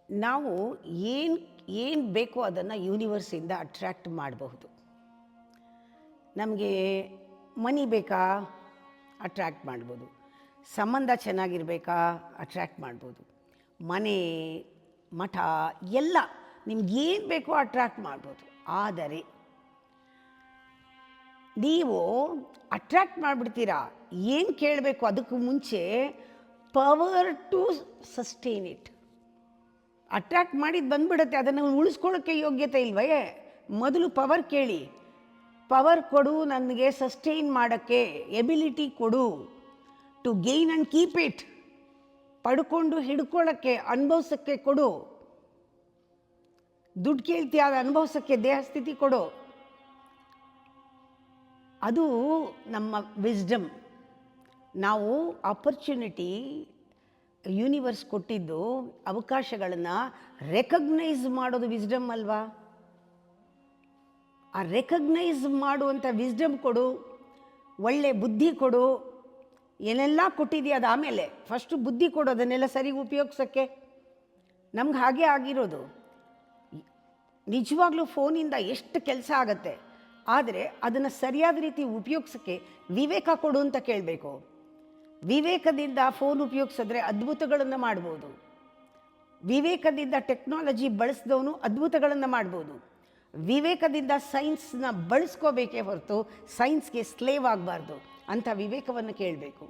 ನಾವು ಏನು ಏನು ಬೇಕೋ ಅದನ್ನು ಯೂನಿವರ್ಸಿಂದ ಅಟ್ರ್ಯಾಕ್ಟ್ ಮಾಡಬಹುದು. ನಮಗೆ ಮನಿ ಬೇಕಾ, ಅಟ್ರ್ಯಾಕ್ಟ್ ಮಾಡ್ಬೋದು. ಸಂಬಂಧ ಚೆನ್ನಾಗಿರಬೇಕಾ, ಅಟ್ರ್ಯಾಕ್ಟ್ ಮಾಡ್ಬೋದು. ಮನೆ, ಮಠ ಎಲ್ಲ ನಿಮ್ಗೇನು ಬೇಕೋ ಅಟ್ರ್ಯಾಕ್ಟ್ ಮಾಡ್ಬೋದು. ಆದರೆ ನೀವು ಅಟ್ರ್ಯಾಕ್ಟ್ ಮಾಡಿಬಿಡ್ತೀರಾ. ಏನು ಕೇಳಬೇಕು ಅದಕ್ಕೂ ಮುಂಚೆ power to sustain it. Attract ಮಾಡಿದ್ದು ಬಂದ್ಬಿಡುತ್ತೆ, ಅದನ್ನು ಉಳಿಸ್ಕೊಳ್ಳೋಕ್ಕೆ ಯೋಗ್ಯತೆ ಇಲ್ವೇ? ಮೊದಲು ಪವರ್ ಕೇಳಿ. ಪವರ್ ಕೊಡು, ನನಗೆ ಸಸ್ಟೈನ್ ಮಾಡೋಕ್ಕೆ ಎಬಿಲಿಟಿ ಕೊಡು, to gain and keep it. ಪಡ್ಕೊಂಡು ಹಿಡ್ಕೊಳ್ಳೋಕ್ಕೆ, ಅನುಭವಿಸೋಕ್ಕೆ ಕೊಡು. ದುಡ್ಡು ಕೇಳ್ತೀಯ, ಅದು ಅನುಭವಿಸೋಕ್ಕೆ ದೇಹ ಸ್ಥಿತಿ ಕೊಡು. ಅದು ನಮ್ಮ ವಿಸ್ಡಮ್. ನಾವು ಆಪರ್ಚುನಿಟಿ ಯೂನಿವರ್ಸ್ ಕೊಟ್ಟಿದ್ದು, ಅವಕಾಶಗಳನ್ನು ರೆಕಗ್ನೈಸ್ ಮಾಡೋದು ವಿಸ್ಡಮ್ ಅಲ್ವಾ? ಆ ರೆಕಗ್ನೈಸ್ ಮಾಡುವಂಥ ವಿಸ್ಡಮ್ ಕೊಡು, ಒಳ್ಳೆ ಬುದ್ಧಿ ಕೊಡು. ಏನೆಲ್ಲ ಕೊಟ್ಟಿದೆಯಾ ಅದು ಆಮೇಲೆ, ಫಸ್ಟು ಬುದ್ಧಿ ಕೊಡು, ಅದನ್ನೆಲ್ಲ ಸರಿಗೆ ಉಪಯೋಗಿಸೋಕ್ಕೆ. ನಮ್ಗೆ ಹಾಗೆ ಆಗಿರೋದು. ನಿಜವಾಗ್ಲೂ ಫೋನಿಂದ ಎಷ್ಟು ಕೆಲಸ ಆಗತ್ತೆ, ಆದರೆ ಅದನ್ನು ಸರಿಯಾದ ರೀತಿ ಉಪಯೋಗಿಸೋಕ್ಕೆ ವಿವೇಕ ಕೊಡು ಅಂತ ಕೇಳಬೇಕು. ವಿವೇಕದಿಂದ ಫೋನ್ ಉಪಯೋಗಿಸಿದ್ರೆ ಅದ್ಭುತಗಳನ್ನು ಮಾಡ್ಬೋದು. ವಿವೇಕದಿಂದ ಟೆಕ್ನಾಲಜಿ ಬಳಸಿದವನು ಅದ್ಭುತಗಳನ್ನು ಮಾಡ್ಬೋದು. ವಿವೇಕದಿಂದ ಸೈನ್ಸ್ನ ಬಳಸ್ಕೋಬೇಕೇ ಹೊರತು ಸೈನ್ಸ್ಗೆ ಸ್ಲೇವ್ ಆಗಬಾರ್ದು. ಅಂಥ ವಿವೇಕವನ್ನು ಕೇಳಬೇಕು.